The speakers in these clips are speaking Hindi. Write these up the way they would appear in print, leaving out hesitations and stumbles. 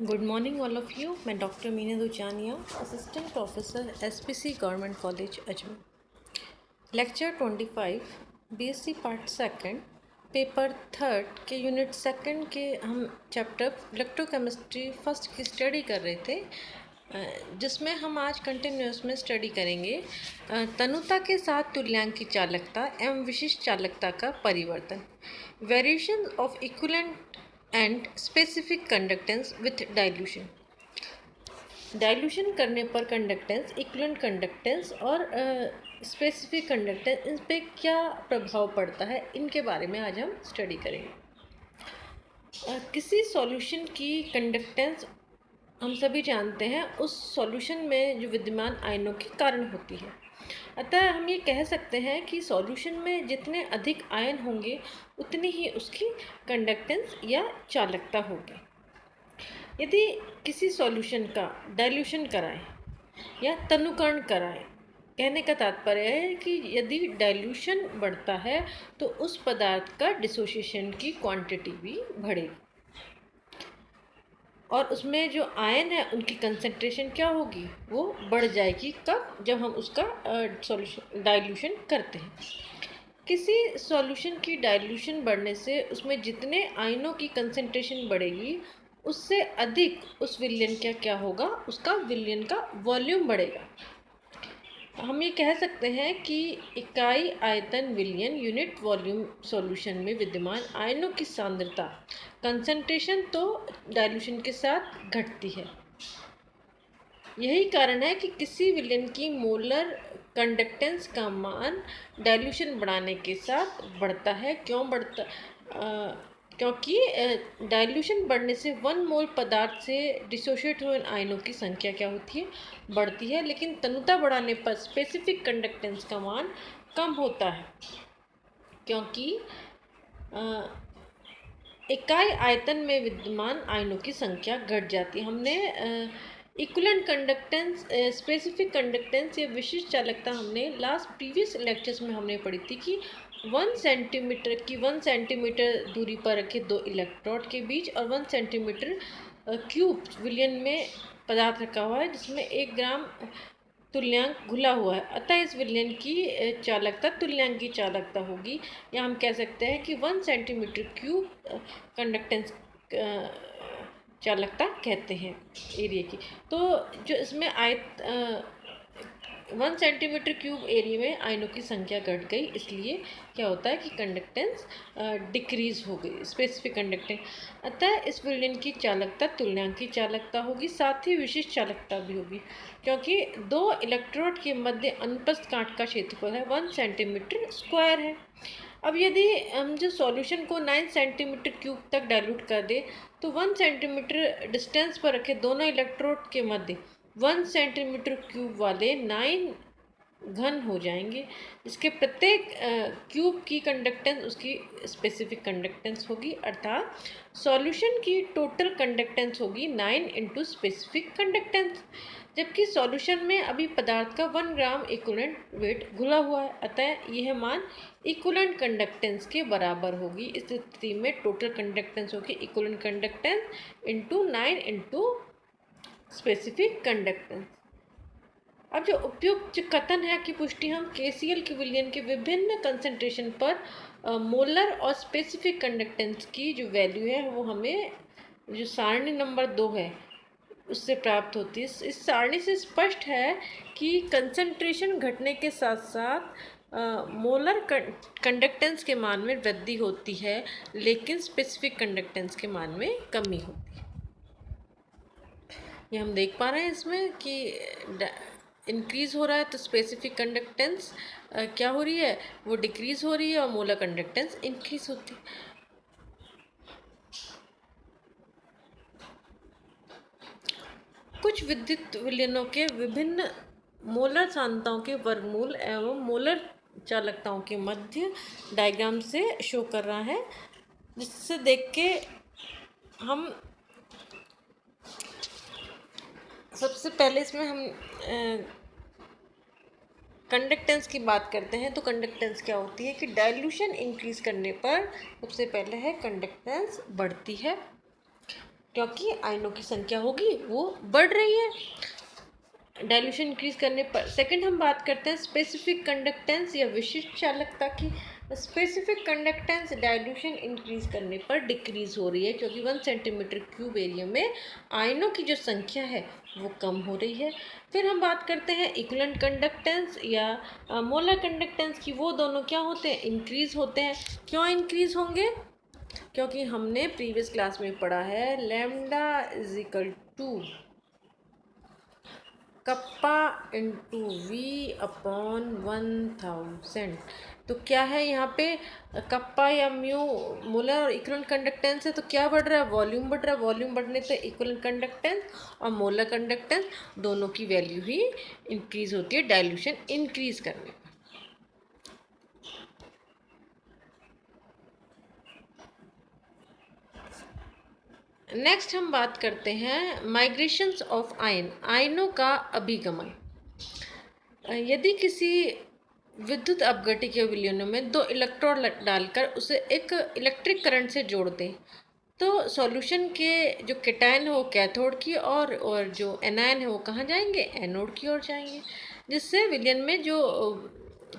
Good morning all of you. मैं doctor Meena Duchaniya, assistant professor SPC government college Ajmer. Lecture 25 BSc part second paper third के यूनिट सेकंड के हम चैप्टर इलेक्ट्रोकेमिस्ट्री फर्स्ट की स्टडी कर रहे थे, जिसमें हम आज कंटिन्यूस में स्टडी करेंगे तनुता के साथ तुल्यांक की चालकता एवं विशिष्ट चालकता का परिवर्तन, variation of equivalent and specific conductance with dilution. Dilution करने पर कंडक्टेंस, इक्विवेलेंट कंडक्टेंस और स्पेसिफिक कंडक्टेंस, इन पर क्या प्रभाव पड़ता है, इनके बारे में आज हम स्टडी करेंगे। किसी सॉल्यूशन की कंडक्टेंस हम सभी जानते हैं उस सॉल्यूशन में जो विद्यमान आयनों के कारण होती है। अतः हम ये कह सकते हैं कि सॉल्यूशन में जितने अधिक आयन होंगे उतनी ही उसकी कंडक्टेंस या चालकता होगी। यदि किसी सॉल्यूशन का डाइल्यूशन कराएं या तनुकरण कराएं, कहने का तात्पर्य है कि यदि डाइल्यूशन बढ़ता है तो उस पदार्थ का डिसोसिएशन की क्वांटिटी भी बढ़ेगी और उसमें जो आयन है उनकी कंसंट्रेशन क्या होगी, वो बढ़ जाएगी। कब? जब हम उसका सॉल्यूशन डाइल्यूशन करते हैं। किसी सॉल्यूशन की डाइल्यूशन बढ़ने से उसमें जितने आयनों की कंसंट्रेशन बढ़ेगी उससे अधिक उस विलयन का क्या होगा, उसका विलयन का वॉल्यूम बढ़ेगा। हम ये कह सकते हैं कि इकाई आयतन विलयन यूनिट वॉल्यूम सॉल्यूशन में विद्यमान आयनों की सांद्रता कंसंट्रेशन तो डाइल्यूशन के साथ घटती है। यही कारण है कि किसी विलयन की मोलर कंडक्टेंस का मान डाइल्यूशन बढ़ाने के साथ बढ़ता है। क्यों बढ़ता? क्योंकि डाइल्यूशन बढ़ने से 1 मोल पदार्थ से डिसोशिएट हुए आयनों की संख्या क्या होती है, बढ़ती है। लेकिन तनुता बढ़ाने पर स्पेसिफिक कंडक्टेंस का मान कम होता है, क्योंकि इकाई आयतन में विद्यमान आयनों की संख्या घट जाती है। हमने इक्विवेलेंट कंडक्टेंस, स्पेसिफिक कंडक्टेंस या विशिष्ट चालकता हमने प्रीवियस लेक्चर्स में हमने पढ़ी थी कि 1 सेंटीमीटर दूरी पर रखे 2 इलेक्ट्रोड के बीच और 1 सेंटीमीटर क्यूब विलयन में पदार्थ रखा हुआ है जिसमें 1 ग्राम तुल्यांक घुला हुआ है। अतः इस विलयन की चालकता तुल्यांक की चालकता होगी, या हम कह सकते हैं कि 1 सेंटीमीटर क्यूब कंडक्टेंस चालकता कहते हैं एरिया की। तो जो इसमें 1 सेंटीमीटर क्यूब एरिया में आयनों की संख्या घट गई, इसलिए क्या होता है कि कंडक्टेंस डिक्रीज हो गई, स्पेसिफिक कंडक्टेंस। अतः इस विलयन की चालकता तुल्यांक की चालकता होगी, साथ ही विशिष्ट चालकता भी होगी, क्योंकि 2 इलेक्ट्रोड के मध्य अनुप्रस्थ काट का क्षेत्रफल है 1 सेंटीमीटर स्क्वायर है। अब यदि हम जो सॉल्यूशन को 9 सेंटीमीटर क्यूब तक डाइल्यूट कर दे तो 1 सेंटीमीटर डिस्टेंस पर रखे दोनों इलेक्ट्रोड के मध्य 1 सेंटीमीटर क्यूब वाले 9 घन हो जाएंगे, जिसके प्रत्येक क्यूब की कंडक्टेंस उसकी स्पेसिफिक कंडक्टेंस होगी। अर्थात सॉल्यूशन की टोटल कंडक्टेंस होगी 9 इंटू स्पेसिफिक कंडक्टेंस, जबकि सॉल्यूशन में अभी पदार्थ का 1 ग्राम इक्विवेलेंट वेट घुला हुआ है। अतः यह मान इक्विवेलेंट कंडक्टेंस के बराबर होगी। इस स्थिति में टोटल कंडक्टेंस होगी equivalent conductance into 9 into specific conductance. अब जो उपयुक्त कथन है की पुष्टि हम केसीएल के विलयन के विभिन्न कंसंट्रेशन पर मोलर और स्पेसिफिक कंडक्टेंस की जो वैल्यू है वो हमें जो सारणी नंबर 2 है उससे प्राप्त होती है। इस सारणी से स्पष्ट है कि कंसंट्रेशन घटने के साथ साथ मोलर कंडक्टेंस के मान में वृद्धि होती है, लेकिन स्पेसिफिक कंडक्टेंस के मान में कमी होती है। ये हम देख पा रहे हैं इसमें कि इंक्रीज़ हो रहा है तो स्पेसिफिक कंडक्टेंस क्या हो रही है, वो डिक्रीज़ हो रही है, और मोलर कंडक्टेंस इंक्रीज़ होती है। कुछ विद्युत विलयनों के विभिन्न मोलर सांद्रताओं के वर्गमूल एवं मोलर चालकताओं के मध्य डायग्राम से शो कर रहा है, जिससे देख के हम सबसे पहले इसमें हम कंडक्टेंस की बात करते हैं। तो कंडक्टेंस क्या होती है कि डाइल्यूशन इंक्रीज करने पर सबसे पहले है कंडक्टेंस बढ़ती है। क्योंकि आयनों की संख्या होगी वो बढ़ रही है डाइल्यूशन इंक्रीज करने पर। सेकंड हम बात करते हैं स्पेसिफिक कंडक्टेंस या विशिष्ट चालकता की। स्पेसिफिक कंडक्टेंस डाइल्यूशन इंक्रीज करने पर डिक्रीज हो रही है क्योंकि 1 cm³ एरिया में आयनों की जो संख्या है वो कम हो रही है। फिर हम बात करते हैं इक्विवेलेंट कंडक्टेंस या मोलर कंडक्टेंस की। वो दोनों क्या होते हैं, इंक्रीज होते हैं। क्यों इंक्रीज होंगे, क्योंकि हमने प्रीवियस क्लास में पढ़ा है lambda is equal to kappa into V upon 1000। तो क्या है यहाँ पे, कप्पा या म्यू मोलर और इक्विवेलेंट कंडक्टेंस है, तो क्या बढ़ रहा है, वॉल्यूम बढ़ रहा है। वॉल्यूम बढ़ने से इक्विवेलेंट कंडक्टेंस और मोलर कंडक्टेंस दोनों की वैल्यू ही इंक्रीज होती है डाइल्यूशन इंक्रीज करने। नेक्स्ट हम बात करते हैं माइग्रेशंस ऑफ आयन, आयनों का अभिगमन। यदि किसी विद्युत अपघट्य विलयन में 2 इलेक्ट्रोड डालकर उसे एक इलेक्ट्रिक करंट से जोड़ दें तो सॉल्यूशन के जो केटायन है वो कैथोड की और जो एनायन है वो कहाँ जाएंगे, एनोड की ओर जाएंगे, जिससे विलयन में जो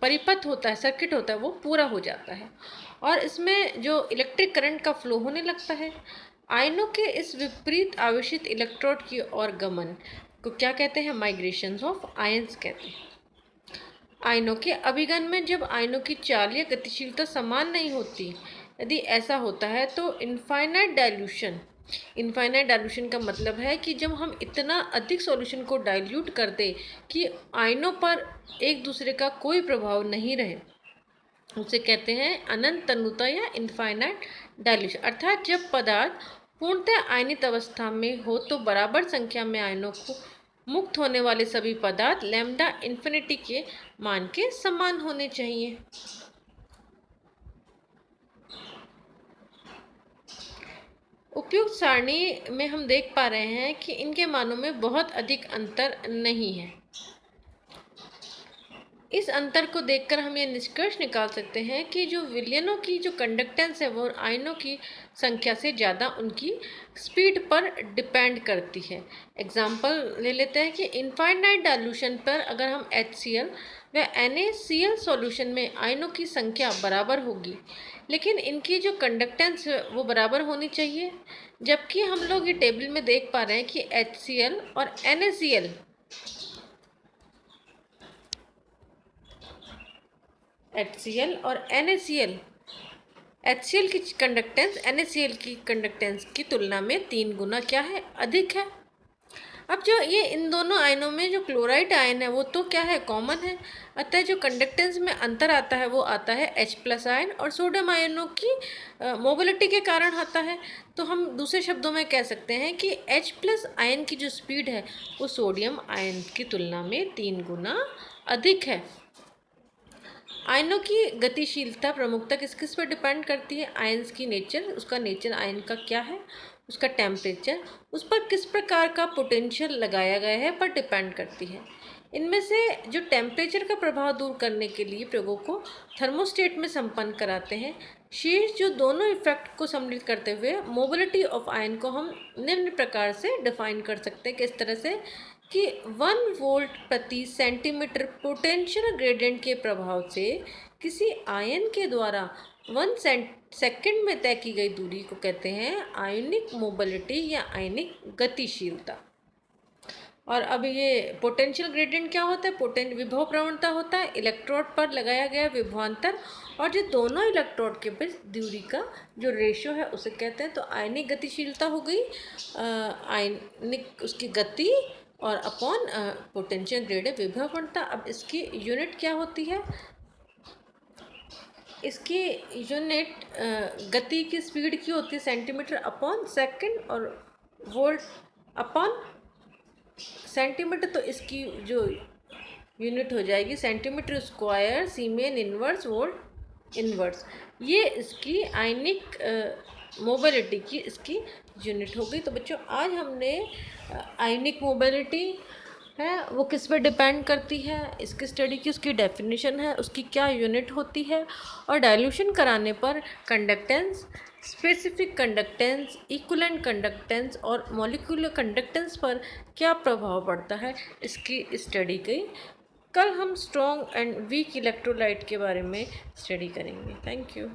परिपथ होता है, सर्किट होता है, वो पूरा हो जाता है और इसमें जो इलेक्ट्रिक करंट का फ्लो होने लगता है। आयनों के इस विपरीत आवेशित इलेक्ट्रोड की ओर गमन को क्या कहते हैं, माइग्रेशंस ऑफ आयन्स कहते हैं। आयनों के अभिगमन में जब आयनों की चाल या गतिशीलता समान नहीं होती, यदि ऐसा होता है तो इनफाइनाइट डाइल्यूशन। इनफाइनाइट डाइल्यूशन का मतलब है कि जब हम इतना अधिक सॉल्यूशन को डाइल्यूट कर दें कि आयनों पर एक दूसरे का कोई प्रभाव नहीं रहे, उसे कहते हैं अनंत तन्यता या इनफाइनाइट डाइल्यूशन। अर्थात जब पदार्थ पूर्णतः आयनित अवस्था में हो तो बराबर संख्या में आयनों को मुक्त होने वाले सभी पदार्थ लैम्डा इन्फिनिटी के मान के समान होने चाहिए। उपयुक्त सारणी में हम देख पा रहे हैं कि इनके मानों में बहुत अधिक अंतर नहीं है। इस अंतर को देखकर हम ये निष्कर्ष निकाल सकते हैं कि जो विलयनों की जो कंडक्टेंस है वो आयनों की संख्या से ज़्यादा उनकी स्पीड पर डिपेंड करती है। एग्जाम्पल ले लेते हैं कि इनफाइनाइट डाइल्यूशन पर अगर हम HCl व NaCl सॉल्यूशन में आयनों की संख्या बराबर होगी, लेकिन इनकी जो कंडक्टेंस है वो बराबर होनी चाहिए, जबकि हम लोग ये टेबल में देख पा रहे हैं कि HCl और NaCl और NaCl, HCl की कंडक्टेंस NaCl की कंडक्टेंस की तुलना में 3 गुना क्या है, अधिक है। अब जो ये इन दोनों आयनों में जो क्लोराइड आयन है वो तो क्या है, कॉमन है, अतः जो कंडक्टेंस में अंतर आता है वो आता है H+ आयन और सोडियम आयनों की मोबिलिटी के कारण आता है। तो हम दूसरे शब्दों में कह सकते हैं कि H+ आयन की जो स्पीड है वो सोडियम आयन की तुलना में 3 गुना अधिक है। आयनों की गतिशीलता प्रमुखतः किस किस पर डिपेंड करती है, आयन्स की नेचर, उसका नेचर आयन का क्या है, उसका टेम्परेचर, उस पर किस प्रकार का पोटेंशियल लगाया गया है पर डिपेंड करती है। इनमें से जो टेम्परेचर का प्रभाव दूर करने के लिए प्रयोगों को थर्मोस्टेट में संपन्न कराते हैं। शेष जो दोनों इफेक्ट को सम्मिलित करते हुए मोबिलिटी ऑफ आयन को हम निम्न प्रकार से डिफाइन कर सकते हैं, किस तरह से कि 1 वोल्ट प्रति सेंटीमीटर पोटेंशियल ग्रेडियंट के प्रभाव से किसी आयन के द्वारा 1 सेकंड में तय की गई दूरी को कहते हैं आयनिक मोबिलिटी या आयनिक गतिशीलता। और अब ये पोटेंशियल ग्रेडियंट क्या होता है, विभव प्रवणता होता है, इलेक्ट्रोड पर लगाया गया विभवांतर और जो दोनों इलेक्ट्रोड के बीच दूरी का जो रेशियो है उसे कहते हैं। तो आयनिक गतिशीलता हो गई आयनिक उसकी गति और अपॉन पोटेंशियल ग्रेडियंट विभव प्रवणता। अब इसकी यूनिट क्या होती है, इसकी यूनिट गति की स्पीड की होती है सेंटीमीटर अपॉन सेकंड और वोल्ट अपॉन सेंटीमीटर। तो इसकी जो यूनिट हो जाएगी सेंटीमीटर स्क्वायर सीमेन इनवर्स वोल्ट इनवर्स। ये इसकी आयनिक मोबिलिटी की इसकी यूनिट हो गई। तो बच्चों आज हमने आयनिक मोबिलिटी है वो किस पे डिपेंड करती है, इसकी स्टडी की उसकी डेफिनेशन है, उसकी क्या यूनिट होती है, और डाइल्यूशन कराने पर conductance, specific conductance, equivalent conductance और मॉलिक्यूलर कंडक्टेंस पर क्या प्रभाव पड़ता है, इसकी स्टडी की कल हम स्ट्रॉन्ग एंड वीक इलेक्ट्रोलाइट के बारे में स्टडी करेंगे। Thank you.